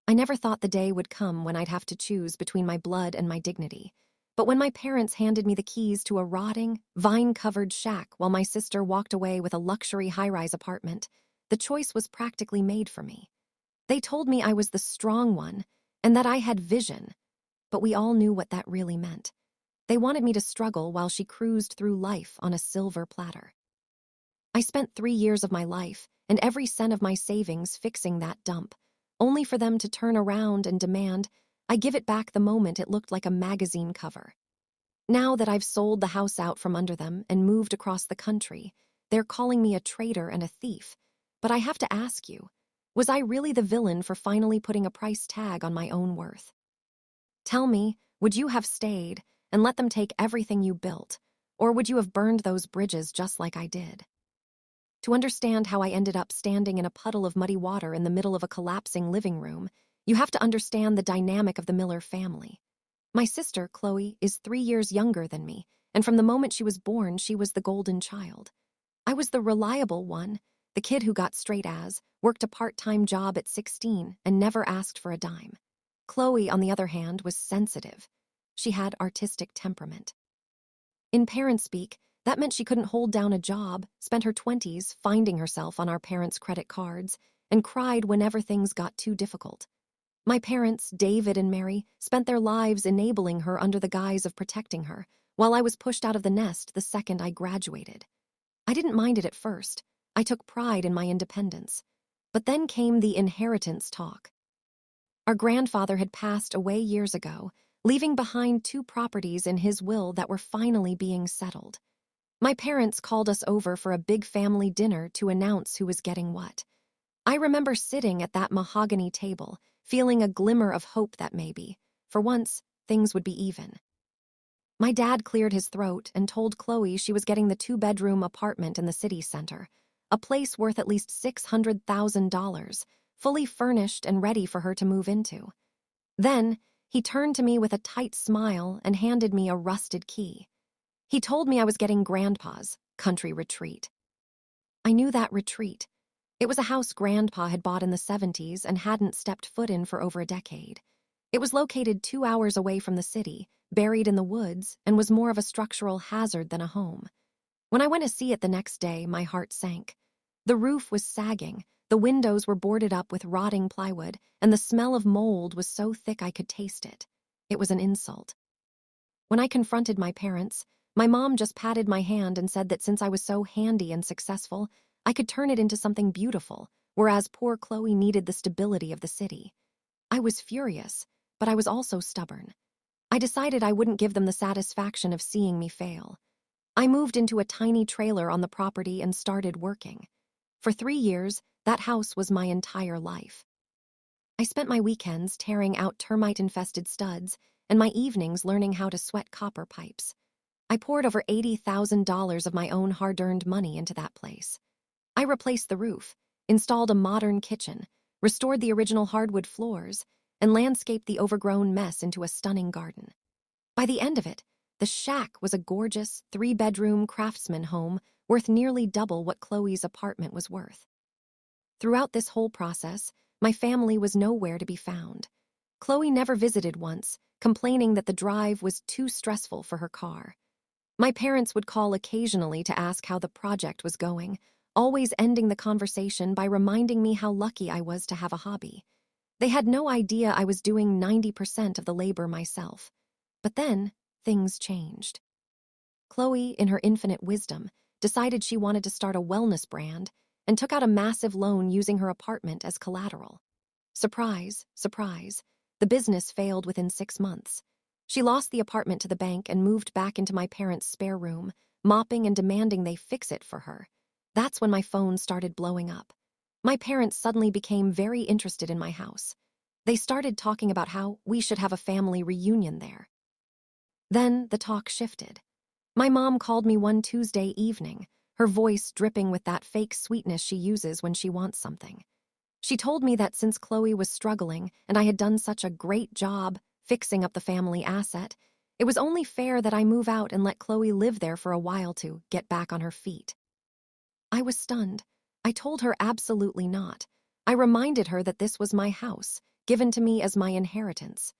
I never thought the day would come when I'd have to choose between my blood and my dignity. But when my parents handed me the keys to a rotting, vine-covered shack while my sister walked away with a luxury high-rise apartment, the choice was practically made for me. They told me I was the strong one and that I had vision, but we all knew what that really meant. They wanted me to struggle while she cruised through life on a silver platter. I spent 3 years of my life and every cent of my savings fixing that dump, only for them to turn around and demand I give it back the moment it looked like a magazine cover. Now that I've sold the house out from under them and moved across the country, they're calling me a traitor and a thief. But I have to ask you, was I really the villain for finally putting a price tag on my own worth? Tell me, would you have stayed and let them take everything you built, or would you have burned those bridges just like I did? To understand how I ended up standing in a puddle of muddy water in the middle of a collapsing living room, you have to understand the dynamic of the Miller family. My sister, Chloe, is 3 years younger than me, and from the moment she was born, she was the golden child. I was the reliable one, the kid who got straight A's, worked a part-time job at 16, and never asked for a dime. Chloe, on the other hand, was sensitive. She had artistic temperament. In parent speak, that meant she couldn't hold down a job, spent her 20s finding herself on our parents' credit cards, and cried whenever things got too difficult. My parents, David and Mary, spent their lives enabling her under the guise of protecting her, while I was pushed out of the nest the second I graduated. I didn't mind it at first. I took pride in my independence. But then came the inheritance talk. Our grandfather had passed away years ago, leaving behind 2 properties in his will that were finally being settled. My parents called us over for a big family dinner to announce who was getting what. I remember sitting at that mahogany table, feeling a glimmer of hope that maybe, for once, things would be even. My dad cleared his throat and told Chloe she was getting the 2-bedroom apartment in the city center, a place worth at least $600,000, fully furnished and ready for her to move into. Then, he turned to me with a tight smile and handed me a rusted key. He told me I was getting Grandpa's country retreat. I knew that retreat. It was a house Grandpa had bought in the 70s and hadn't stepped foot in for over a decade. It was located 2 hours away from the city, buried in the woods, and was more of a structural hazard than a home. When I went to see it the next day, my heart sank. The roof was sagging, the windows were boarded up with rotting plywood, and the smell of mold was so thick I could taste it. It was an insult. When I confronted my parents, my mom just patted my hand and said that since I was so handy and successful, I could turn it into something beautiful, whereas poor Chloe needed the stability of the city. I was furious, but I was also stubborn. I decided I wouldn't give them the satisfaction of seeing me fail. I moved into a tiny trailer on the property and started working. For 3 years, that house was my entire life. I spent my weekends tearing out termite-infested studs and my evenings learning how to sweat copper pipes. I poured over $80,000 of my own hard-earned money into that place. I replaced the roof, installed a modern kitchen, restored the original hardwood floors, and landscaped the overgrown mess into a stunning garden. By the end of it, the shack was a gorgeous 3-bedroom craftsman home worth nearly double what Chloe's apartment was worth. Throughout this whole process, my family was nowhere to be found. Chloe never visited once, complaining that the drive was too stressful for her car. My parents would call occasionally to ask how the project was going, always ending the conversation by reminding me how lucky I was to have a hobby. They had no idea I was doing 90% of the labor myself. But then, things changed. Chloe, in her infinite wisdom, decided she wanted to start a wellness brand and took out a massive loan using her apartment as collateral. Surprise, surprise, the business failed within 6 months. She lost the apartment to the bank and moved back into my parents' spare room, mopping and demanding they fix it for her. That's when my phone started blowing up. My parents suddenly became very interested in my house. They started talking about how we should have a family reunion there. Then the talk shifted. My mom called me one Tuesday evening, her voice dripping with that fake sweetness she uses when she wants something. She told me that since Chloe was struggling and I had done such a great job fixing up the family asset, it was only fair that I move out and let Chloe live there for a while to get back on her feet. I was stunned. I told her absolutely not. I reminded her that this was my house, given to me as my inheritance.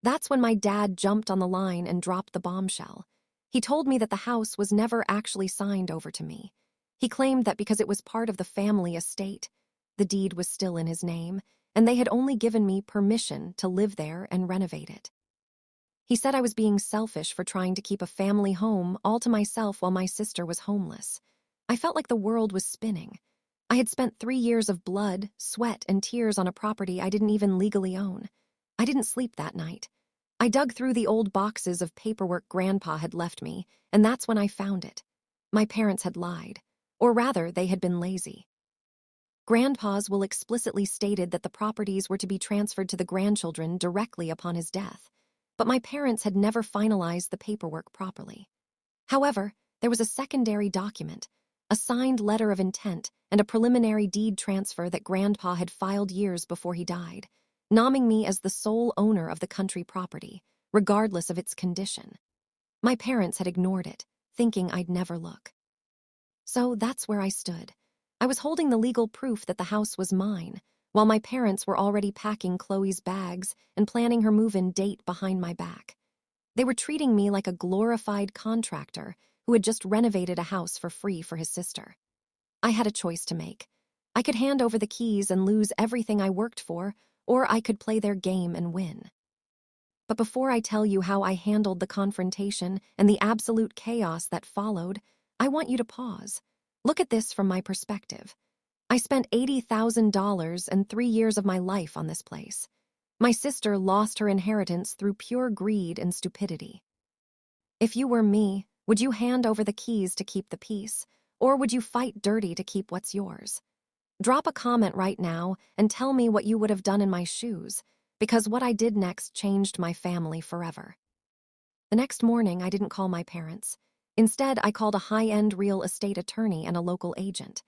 That's when my dad jumped on the line and dropped the bombshell. He told me that the house was never actually signed over to me. He claimed that because it was part of the family estate, the deed was still in his name, and they had only given me permission to live there and renovate it. He said I was being selfish for trying to keep a family home all to myself while my sister was homeless. I felt like the world was spinning. I had spent 3 years of blood, sweat, and tears on a property I didn't even legally own. I didn't sleep that night. I dug through the old boxes of paperwork Grandpa had left me, and that's when I found it. My parents had lied. Or rather, they had been lazy. Grandpa's will explicitly stated that the properties were to be transferred to the grandchildren directly upon his death, but my parents had never finalized the paperwork properly. However, there was a secondary document, a signed letter of intent, and a preliminary deed transfer that Grandpa had filed years before he died, nomming me as the sole owner of the country property, regardless of its condition. My parents had ignored it, thinking I'd never look. So that's where I stood. I was holding the legal proof that the house was mine, while my parents were already packing Chloe's bags and planning her move-in date behind my back. They were treating me like a glorified contractor who had just renovated a house for free for his sister. I had a choice to make. I could hand over the keys and lose everything I worked for, or I could play their game and win. But before I tell you how I handled the confrontation and the absolute chaos that followed, I want you to pause. Look at this from my perspective. I spent $80,000 and 3 years of my life on this place. My sister lost her inheritance through pure greed and stupidity. If you were me, would you hand over the keys to keep the peace, or would you fight dirty to keep what's yours? Drop a comment right now and tell me what you would have done in my shoes, because what I did next changed my family forever. The next morning, I didn't call my parents. Instead, I called a high-end real estate attorney and a local agent.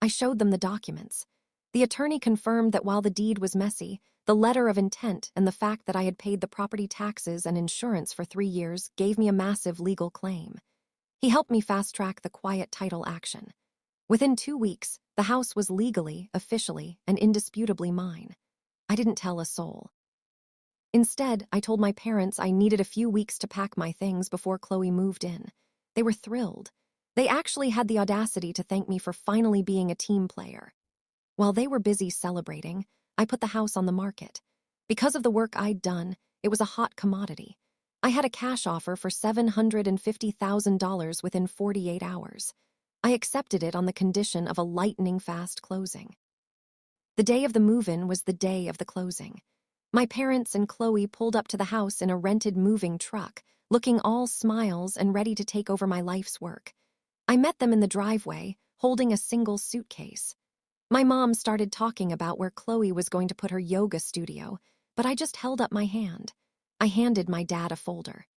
I showed them the documents. The attorney confirmed that while the deed was messy, the letter of intent and the fact that I had paid the property taxes and insurance for 3 years gave me a massive legal claim. He helped me fast-track the quiet title action. Within 2 weeks, the house was legally, officially, and indisputably mine. I didn't tell a soul. Instead, I told my parents I needed a few weeks to pack my things before Chloe moved in. They were thrilled. They actually had the audacity to thank me for finally being a team player. While they were busy celebrating, I put the house on the market. Because of the work I'd done, it was a hot commodity. I had a cash offer for $750,000 within 48 hours. I accepted it on the condition of a lightning-fast closing. The day of the move-in was the day of the closing. My parents and Chloe pulled up to the house in a rented moving truck, looking all smiles and ready to take over my life's work. I met them in the driveway, holding a single suitcase. My mom started talking about where Chloe was going to put her yoga studio, but I just held up my hand. I handed my dad a folder.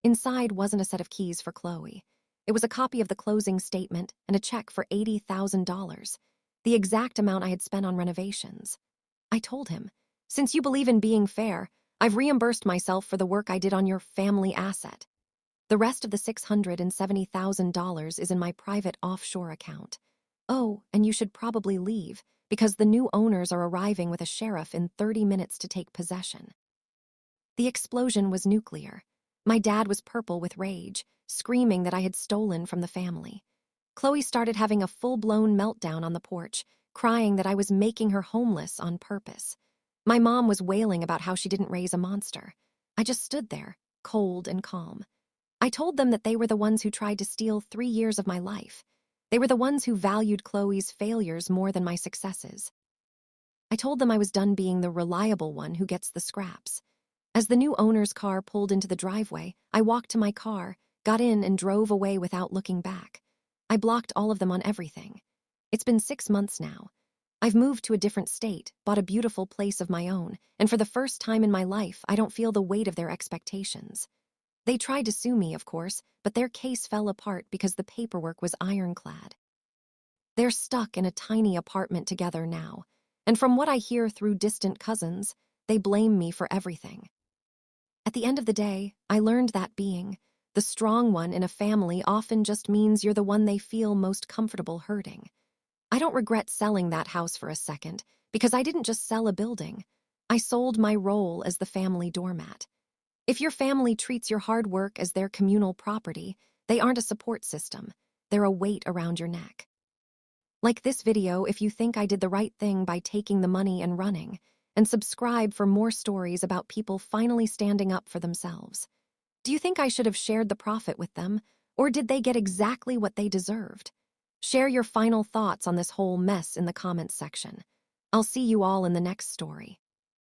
Inside wasn't a set of keys for Chloe. It was a copy of the closing statement and a check for $80,000, the exact amount I had spent on renovations. I told him, "Since you believe in being fair, I've reimbursed myself for the work I did on your family asset. The rest of the $670,000 is in my private offshore account. Oh, and you should probably leave, because the new owners are arriving with a sheriff in 30 minutes to take possession." The explosion was nuclear. My dad was purple with rage, screaming that I had stolen from the family. Chloe started having a full-blown meltdown on the porch, crying that I was making her homeless on purpose. My mom was wailing about how she didn't raise a monster. I just stood there, cold and calm. I told them that they were the ones who tried to steal 3 years of my life. They were the ones who valued Chloe's failures more than my successes. I told them I was done being the reliable one who gets the scraps. As the new owner's car pulled into the driveway, I walked to my car, got in, and drove away without looking back. I blocked all of them on everything. It's been 6 months now. I've moved to a different state, bought a beautiful place of my own, and for the first time in my life, I don't feel the weight of their expectations. They tried to sue me, of course, but their case fell apart because the paperwork was ironclad. They're stuck in a tiny apartment together now, and from what I hear through distant cousins, they blame me for everything. At the end of the day, I learned that being the strong one in a family often just means you're the one they feel most comfortable hurting. I don't regret selling that house for a second, because I didn't just sell a building. I sold my role as the family doormat. If your family treats your hard work as their communal property, they aren't a support system. They're a weight around your neck. Like this video if you think I did the right thing by taking the money and running, and subscribe for more stories about people finally standing up for themselves. Do you think I should have shared the profit with them, or did they get exactly what they deserved? Share your final thoughts on this whole mess in the comments section. I'll see you all in the next story.